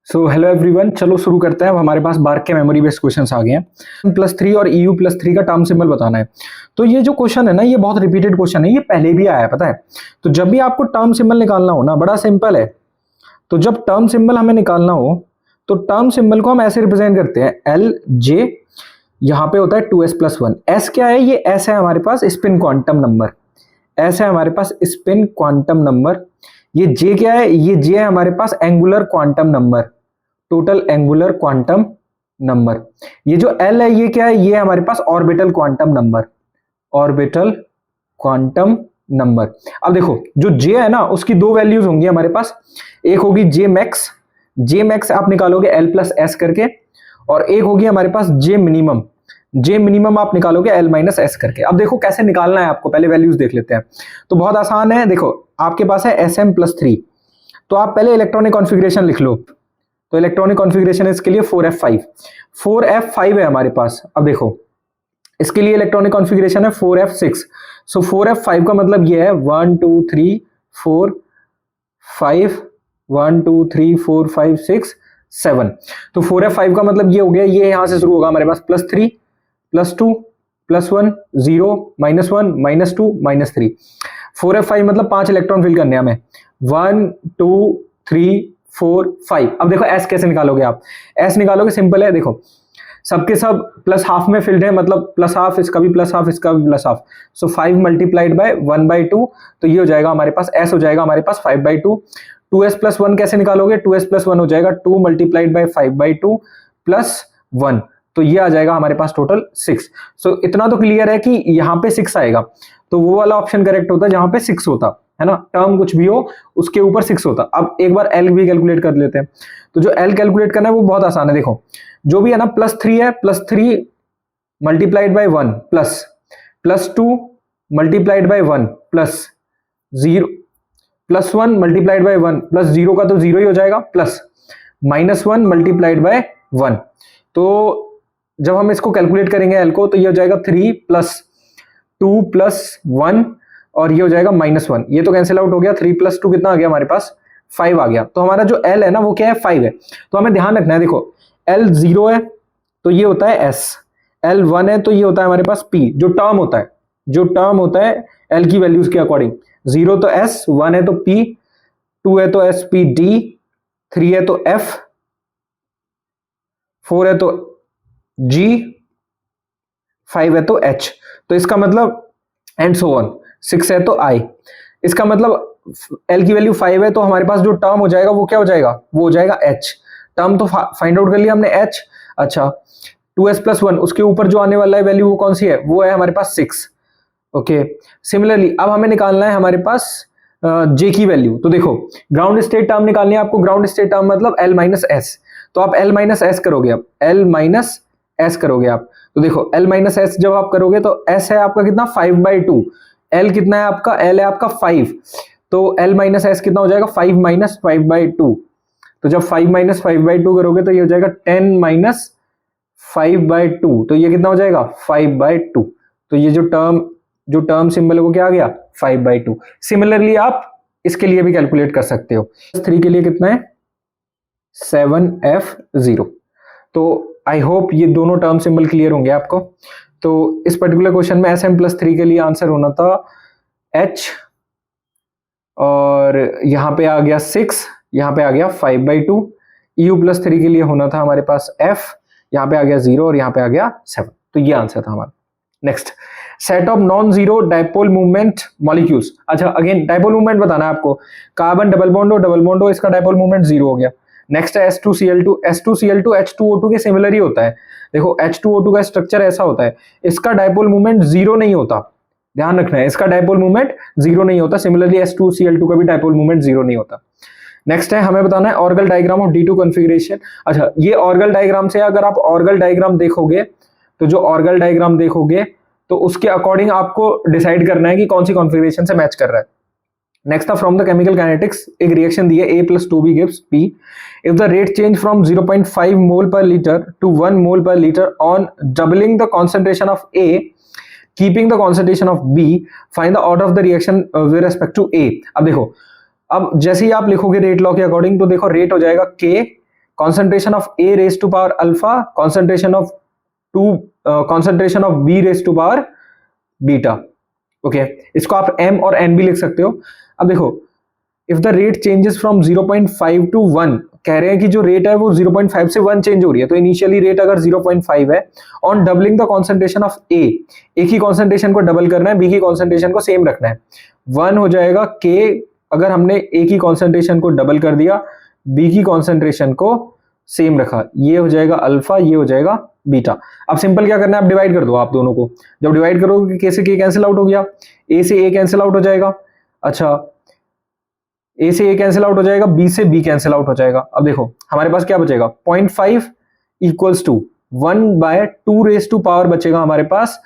So hello everyone, चलो शुरू करते हैं। अब हमारे पास बार्क के मेमोरी बेस्ड क्वेश्चंस आ गए हैं। +3 और EU+3 का टर्म सिंबल बताना है। तो ये जो क्वेश्चन है ना, ये बहुत रिपीटेड क्वेश्चन है, ये पहले भी आया है, पता है। तो जब भी आपको टर्म सिंबल निकालना हो ना, बड़ा सिंपल है। तो जब टर्म सिंबल हमें निकालना हो तो टर्म सिंबल को हम ऐसे रिप्रेजेंट करते हैं, LJ, यहाँ पे होता है 2s+1। S क्या है? ये S है हमारे पास स्पिन क्वांटम नंबर, S है हमारे पास स्पिन क्वांटम नंबर। ये J क्या है? ये J है हमारे पास angular quantum number, total angular quantum number. ये जो L है, ये क्या है? ये हमारे पास orbital quantum number, orbital quantum number. अब देखो, जो J है ना, उसकी दो वैल्यूज होंगी हमारे पास। एक होगी J मैक्स आप निकालोगे L+S करके, और एक होगी हमारे पास J मिनिमम आप निकालोगे L-S करके। अब देखो कैसे निकालना है आपको, पहले वैल्यूज देख लेते हैं। तो बहुत आसान है, देखो आपके पास है Sm+3, तो आप पहले इलेक्ट्रॉनिक कॉन्फ़िगरेशन लिख लो। तो इलेक्ट्रॉनिक कॉन्फ़िगरेशन है इसके लिए 4f5 है हमारे पास। अब देखो इसके लिए इलेक्ट्रॉनिक कॉन्फ़िगरेशन है 4f6। सो 4f5 का मतलब ये है 1 2 3 4 5, 1 2 3 4 5 6 7। तो 4f5 का मतलब ये हो गया, ये यहां से शुरू होगा हमारे पास +3 +2 +1 0 -1 -2 -3। 4f5 मतलब 5 इलेक्ट्रॉन फिल करने हमें, 1 2 3 4 5। अब देखो S कैसे निकालोगे आप? S निकालोगे, सिंपल है। देखो सबके सब +½ में फिल्ड है, मतलब +½ इसका भी +½ इसका भी +½ सो 5 मल्टीप्लाइड बाय 1/2, तो ये हो जाएगा हमारे पास, S हो जाएगा हमारे पास 5/2। 2s+1 कैसे निकालोगे? 2s+1 हो जाएगा 2 मल्टीप्लाइड बाय 5/2 +1, तो ये आ जाएगा हमारे पास टोटल 6। सो इतना तो क्लियर है कि यहाँ पे 6 आएगा, तो वो वाला ऑप्शन करेक्ट होता है जहां पे 6 होता है ना, टर्म कुछ भी हो उसके ऊपर 6 होता। अब एक बार L भी कैलकुलेट कर लेते हैं। तो जो L कैलकुलेट करना है वो बहुत आसान है। देखो जो भी है ना, +3 है, +3 multiplied by 1 +2 multiplied by 1 +0 +1 multiplied by 1 +0 का तो 0 ही हो जाएगा, प्लस -1 मल्टीप्लाइड बाय 1। तो जब हम इसको कैलकुलेट करेंगे L को, तो ये हो जाएगा 3 + 2 + 1, और ये हो जाएगा -1। ये तो कैंसिल आउट हो गया, 3 + 2 कितना आ गया हमारे पास? 5 आ गया। तो हमारा जो L है ना, वो क्या है? 5 है। तो हमें ध्यान रखना है, देखो L 0 है तो ये होता है S, L 1 है तो ये होता है हमारे पास P। जो टर्म होता है L की वैल्यूज के अकॉर्डिंग, 0 तो S, 1 है तो P, 2 है तो SPD, 3 है तो F, 4 है तो G, 5 है तो H। तो इसका मतलब एंड सो ऑन, 6 है तो I। इसका मतलब L की वैल्यू 5 है, तो हमारे पास जो टर्म हो जाएगा वो क्या हो जाएगा? वो हो जाएगा H। टर्म तो फाइंड आउट कर लिया हमने, H। अच्छा 2s+1, उसके ऊपर जो आने वाला है वैल्यू वो कौन सी है? वो है हमारे पास 6। ओके, सिमिलरली अब हमें निकालना है हमारे पास J की वैल्यू। तो देखो ग्राउंड स्टेट टर्म निकालनी है आपको। ग्राउंड स्टेट टर्म मतलब L-S, तो आप L-S करोगे, अब L-S करोगे आप। तो देखो L-S जब आप करोगे तो S है आपका कितना? 5/2। L कितना है आपका? L है आपका 5, तो L-S कितना हो जाएगा? 5 - 5/2। तो जब 5 - 5/2 करोगे तो ये हो जाएगा 10 - 5/2, तो ये कितना हो जाएगा? 5/2। तो ये जो टर्म सिंबल है वो क्या आ गया? 5/2। सिमिलरली आप इसके लिए भी कैलकुलेट कर सकते हो। 3 के लिए कितना है? 7f0। तो आई होप ये दोनों टर्म सिंबल क्लियर होंगे आपको। तो इस पर्टिकुलर क्वेश्चन में Sm+3 के लिए आंसर होना था H, और यहाँ पे आ गया 6, यहाँ पे आ गया 5/2। EU+3 के लिए होना था हमारे पास F, यहाँ पे आ गया 0 और यहाँ पे आ गया 7। तो ये आंसर था हमारा। Next, set of non zero dipole movement molecules. अच्छा अगेन डाइपोल मूवमेंट बताना है आपको। कार्बन डबल बॉन्ड हो, इसका डाइपोल मूवमेंट 0 हो गया। नेक्स्ट है H2Cl2 H2O2 के सिमिलर ही होता है। देखो H2O2 का स्ट्रक्चर ऐसा होता है, इसका डाइपोल मूवमेंट 0 नहीं होता, ध्यान रखना है, इसका डाइपोल मूवमेंट 0 नहीं होता। सिमिलरली H2Cl2 का भी डाइपोल मूवमेंट 0 नहीं होता। नेक्स्ट है, हमें बताना है Orgel diagram of D2 configuration. अच्छा ये ऑर्गल डायग्राम से, अगर आप ऑर्गल डायग्राम देखोगे तो जो ऑर्गल डायग्राम देखोगे तो उसके अकॉर्डिंग आपको डिसाइड करना है कि कौन सी कॉन्फ़िगरेशन से मैच कर रहा है। नेक्स्ट था फ्रॉम द केमिकल काइनेटिक्स, एक रिएक्शन दी है A + 2B gives P। If the rate change from 0.5 mole per litre to 1 mole per litre on doubling the concentration of A keeping the concentration of B, find the order of the reaction with respect to A। अब देखो, अब जैसे ही आप लिखोगे rate law के according, तो देखो rate हो जाएगा K, concentration of A raised to power alpha, concentration of B raised to power beta. Okay इसको आप m और n भी लिख सकते हो। अब देखो if the rate changes from 0.5 to 1, कह रहे हैं कि जो रेट है वो 0.5 से 1 चेंज हो रही है, तो इनिशियली रेट अगर 0.5 है, on doubling the concentration of A, एक ही कॉन्सेंट्रेशन को डबल करना है, बी की कॉन्सेंट्रेशन को सेम रखना है, 1 हो जाएगा के, अगर हमने ए की कॉन्सेंट्रेशन को डबल कर दिया, बी की कॉन्सेंट्रेशन को सेम रखा, ये हो जाएगा अल्फा, ये हो जाएगा बीटा। अब सिंपल क्या करना है, आप डिवाइड कर दो आप दोनों को, जब डिवाइड करोगे के से के कैंसिल आउट हो गया, ए से ए कैंसिल आउट हो जाएगा, अच्छा ए से ए कैंसिल आउट हो जाएगा, बी से बी कैंसिल आउट हो जाएगा। अब देखो हमारे पास क्या बचेगा, 0.5 equals to 1/2 raise to power बचेगा हमारे पास,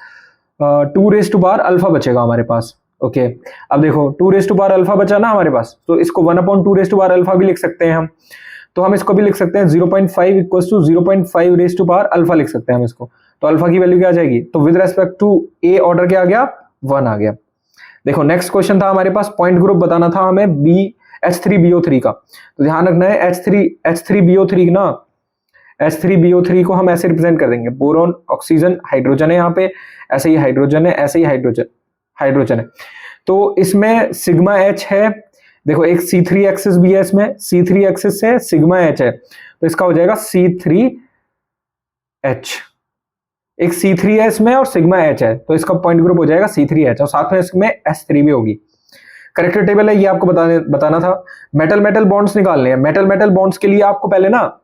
2 रेज टू पावर अल्फा बचेगा हमारे पास। ओके अब देखो 2 रेज टू पावर अल्फा बचा ना हमारे पास, तो इसको 1/2 रेज टू पावर अल्फा भी लिख सकते हैं हम, तो हम इसको भी लिख सकते हैं 0.5 equals to 0.5 raise to power alpha लिख सकते हैं हम इसको। तो अल्फा की वैल्यू क्या आ जाएगी, तो with respect to A order क्या आ गया, 1 आ गया। देखो नेक्स्ट क्वेश्चन था हमारे पास, पॉइंट ग्रुप बताना था हमें H3BO3 का, तो ध्यान रखना है H3BO3 ना, H3BO3 को हम ऐसे रिप्रेजेंट कर देंगे, बोरोन ऑक्सीजन हाइड्रोजन है यहाँ पे, ऐसे ही हाइड्रोजन है, ऐसे ही हाइड्रोजन है, तो इसमें सिग्मा H है, देखो एक C3 एक्सिस भी है इसमें, C3 एक्सिस से सिग्मा H है, तो इसका हो जाएगा C3H, एक C3 है इसमें और सिग्मा H है, तो इसका पॉइंट ग्रुप हो जाएगा C3H, और साथ में इसमें H3 भी होगी। करेक्टर टेबल है ये आपको बताना था। मेटल बॉन्ड्स निकालने हैं, मेटल बॉन्ड्स के लिए आपको पहले ना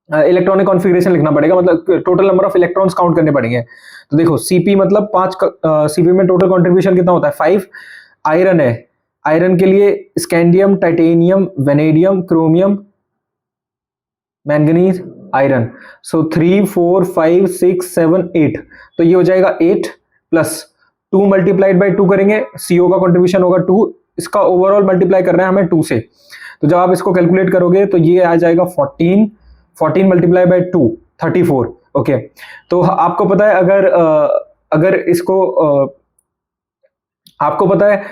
इलेक्ट्रॉनिक कॉन्फ़िगरेशन लिखना पड़ेगा, मतलब total number of electrons count करने पड़ेंगे। तो देखो Cp मतलब 5, Cp में टोटल कंट्रीब्यूशन कितना होता है 5, आयरन है, आयरन के लिए scandium, titanium, vanadium, chromium, manganese, iron, so 3 4 5 6 7 8, तो ये हो जाएगा 8 प्लस 2 मल्टीप्लाइड बाई 2 करेंगे, CO का कंट्रीब्यूशन होगा 2, इसका ओवरऑल मल्टीप्लाई करना है हमें 2 से, तो जब आप इसको कैलकुलेट करोगे तो ये आ जाएगा 14 मल्टीप्लाई बाई 2 34। ओके तो आपको पता है अगर इसको आपको पता है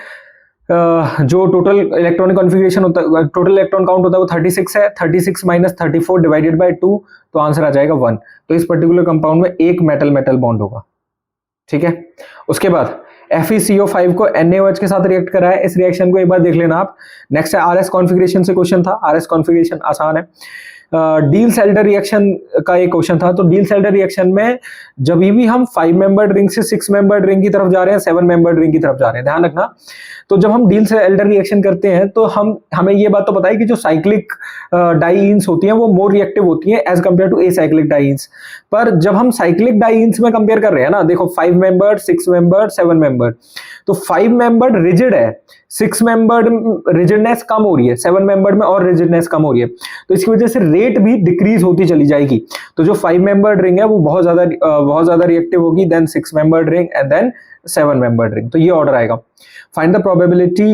जो टोटल इलेक्ट्रॉनिक कॉन्फ़िगरेशन होता है, टोटल इलेक्ट्रॉन काउंट होता है वो 36 है, 36 माइनस 34 डिवाइडेड बाई 2, तो आंसर आ जाएगा 1। तो इस पर्टिकुलर कंपाउंड में एक मेटल बॉन्ड होगा, ठीक है। उसके बाद FeCO5 को NaOH के साथ रिएक्ट करा है, इस रिएक्शन को एक बार देख लेना आप। नेक्स्ट है RS कॉन्फ़िगरेशन से क्वेश्चन था, RS कॉन्फ़िगरेशन आसान है। डील सेल्डर रिएक्शन का एक क्वेश्चन था, तो डील सेल्डर रिएक्शन में जब भी हम 5 मेंबर्ड रिंग से 6 मेंबर्ड रिंग की तरफ जा रहे हैं, 7 मेंबर्ड रिंग की तरफ जा रहे हैं, ध्यान रखना। तो जब हम डील सेल्डर रिएक्शन करते हैं तो हमें ये बात तो पता है कि जो साइक्लिक डाइईन्स होती हैं वो मोर रिएक्टिव होती हैं एज कंपेयर टू एसाइक्लिक डाइईन्स। पर जब हम साइक्लिक डाइईन्स में कंपेयर कर रहे हैं ना, देखो 5 मेंबर्ड, 6 मेंबर्ड, 7 मेंबर्ड, तो 5 मेंबर्ड रिजिड है, 6 मेंबर्ड रिजिडनेस कम हो रही है, 7 मेंबर्ड में और रिजिडनेस कम हो रही है, तो इसकी वजह से रेट भी डिक्रीज होती चली जाएगी। तो जो 5 मेंबर्ड रिंग है वो बहुत ज्यादा रिएक्टिव होगी then 6 membered ring and then 7 membered ring. तो ये ऑर्डर आएगा। Find the probability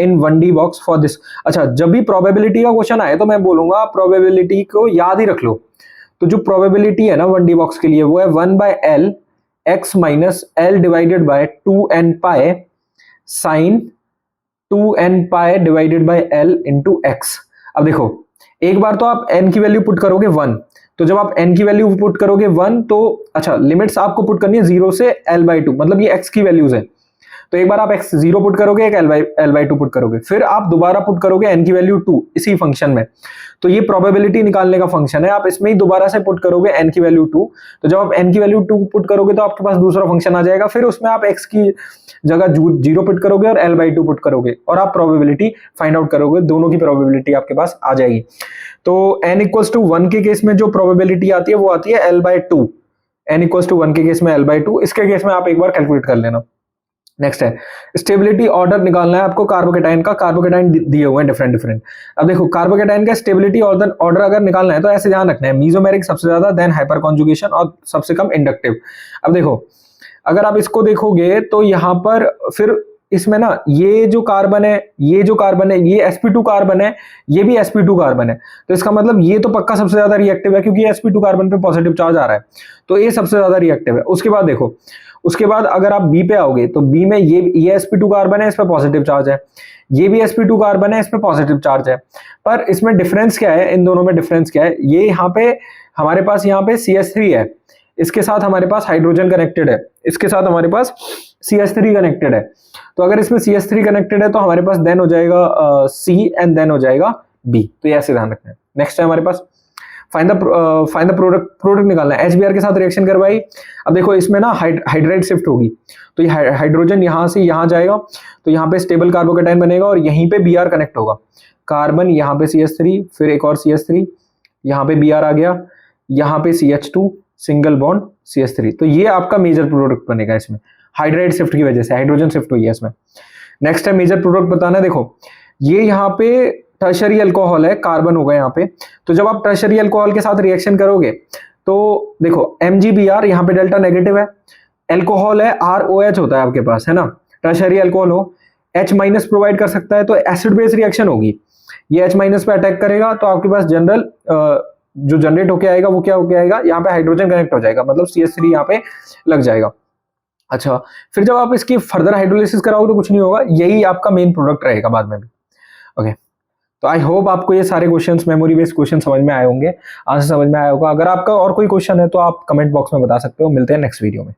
in 1D box for this. अच्छा, जब भी प्रोबेबिलिटी का क्वेश्चन आए तो मैं बोलूंगा प्रोबेबिलिटी को याद ही रख लो। तो जो प्रोबेबिलिटी है ना 1D बॉक्स के लिए वो है 1/L x minus L divided by 2n pi sine 2n pi divided by L into x। अब देखो एक बार तो आप n की वैल्यू पुट करोगे 1, तो जब आप n की वैल्यू पुट करोगे 1 तो अच्छा लिमिट्स आपको पुट करनी है 0 से L/2, मतलब ये x की वैल्यूज है। तो एक बार आप x 0 पुट करोगे, एक L/2 पुट करोगे, फिर आप दोबारा पुट करोगे n की वैल्यू 2 इसी फंक्शन में। तो ये प्रोबेबिलिटी निकालने का फंक्शन है, आप इसमें ही दोबारा से पुट करोगे n की वैल्यू 2। तो जब आप n की वैल्यू 2 पुट करोगे तो आपके पास दूसरा फंक्शन आ जाएगा, फिर उसमें आप x की जगह 0 पुट करोगे और L/2 पुट करोगे और आप प्रोबेबिलिटी फाइंड आउट करोगे, दोनों की प्रोबेबिलिटी आपके पास आ जाएगी। तो n = 1 के केस में जो प्रोबेबिलिटी आती है वो आती है L/2, n = 1 के केस में L/2, इसके केस में आप एक बार कैलकुलेट कर लेना। नेक्स्ट है स्टेबिलिटी ऑर्डर निकालना है आपको कार्बोकेटाइन का। कार्बोकेटाइन दिए हुए हैं डिफरेंट। अब देखो कार्बोकेटाइन का स्टेबिलिटी ऑर्डर अगर निकालना है तो ऐसे ध्यान रखना है, मीजोमेरिक सबसे ज्यादा, देन हाइपर कॉन्जुगेशन और सबसे कम इंडक्टिव। अब देखो अगर आप इसको देखोगे तो यहाँ पर फिर इसमें ना ये जो कार्बन है, ये जो कार्बन है, ये sp2 कार्बन है, ये भी sp2 कार्बन है। तो इसका मतलब ये तो पक्का सबसे ज्यादा रिएक्टिव है, क्योंकि ये sp2 कार्बन पे पॉजिटिव चार्ज आ रहा है, तो ये सबसे ज्यादा रिएक्टिव है। उसके बाद देखो, उसके बाद अगर आप बी पे आओगे तो बी में ये sp2 कार्बन है, इस पे पॉजिटिव चार्ज है, ये भी sp2 कार्बन है, इस पे पॉजिटिव चार्ज है। पर इसमें डिफरेंस क्या है, इन दोनों में डिफरेंस क्या है, ये यहाँ पे हमारे पास यहाँ पे CH3 है, इसके साथ हमारे पास हाइड्रोजन कनेक्टेड है, इसके साथ हमारे पास CH3 कनेक्टेड है। तो अगर इसमें CH3 कनेक्टेड है तो हमारे पास देन हो जाएगा C एंड देन हो जाएगा B। तो ये ऐसे ध्यान रखना है। नेक्स्ट है हमारे पास फाइंड द प्रोडक्ट निकालना है। HBr के साथ रिएक्शन करवाई, अब देखो इसमें ना हाइड्राइड शिफ्ट होगी, तो ये हाइड्रोजन यहाँ से यहाँ जाएगा, तो यहाँ पे स्टेबल कार्बोकेटाइन बनेगा और यहीं पे Br कनेक्ट होगा, कार्बन यहाँ पे CH3, फिर एक और CH3, यहाँ पे Br आ गया, यहाँ पे CH2 सिंगल बॉन्ड CH3। तो ये आपका मेजर प्रोडक्ट बनेगा इसमें, हाइड्राइड शिफ्ट की वजह से हाइड्रोजन शिफ्ट हुई है इसमें। नेक्स्ट है मेजर प्रोडक्ट बताना है। देखो ये यहाँ पे टर्शरी अल्कोहल है, कार्बन होगा यहाँ पे, तो जब आप टर्शरी अल्कोहल के साथ रिएक्शन करोगे तो देखो MgBr यहाँ पे डेल्टा नेगेटिव है, अल्कोहल है ROH होता है आपके पास, है ना, टर्शरी अल्कोहल हो, H माइनस प्रोवाइड कर सकता है, तो एसिड बेस रिएक्शन होगी, ये H माइनस पे अटैक करेगा, तो आपके पास जनरल जो जनरेट होके आएगा वो क्या होके आएगा, यहाँ पे हाइड्रोजन कनेक्ट हो जाएगा, मतलब CH3 यहाँ पे लग जाएगा। अच्छा, फिर जब आप इसकी फर्दर हाइड्रोलिसिस कराओगे तो कुछ नहीं होगा, यही आपका मेन प्रोडक्ट रहेगा बाद में भी। ओके, तो आई होप आपको ये सारे क्वेश्चंस, मेमोरी बेस्ड क्वेश्चन समझ में आए होंगे, आंसर समझ में आया होगा। अगर आपका और कोई क्वेश्चन है तो आप कमेंट बॉक्स में बता सकते हो। मिलते हैं नेक्स्ट वीडियो में।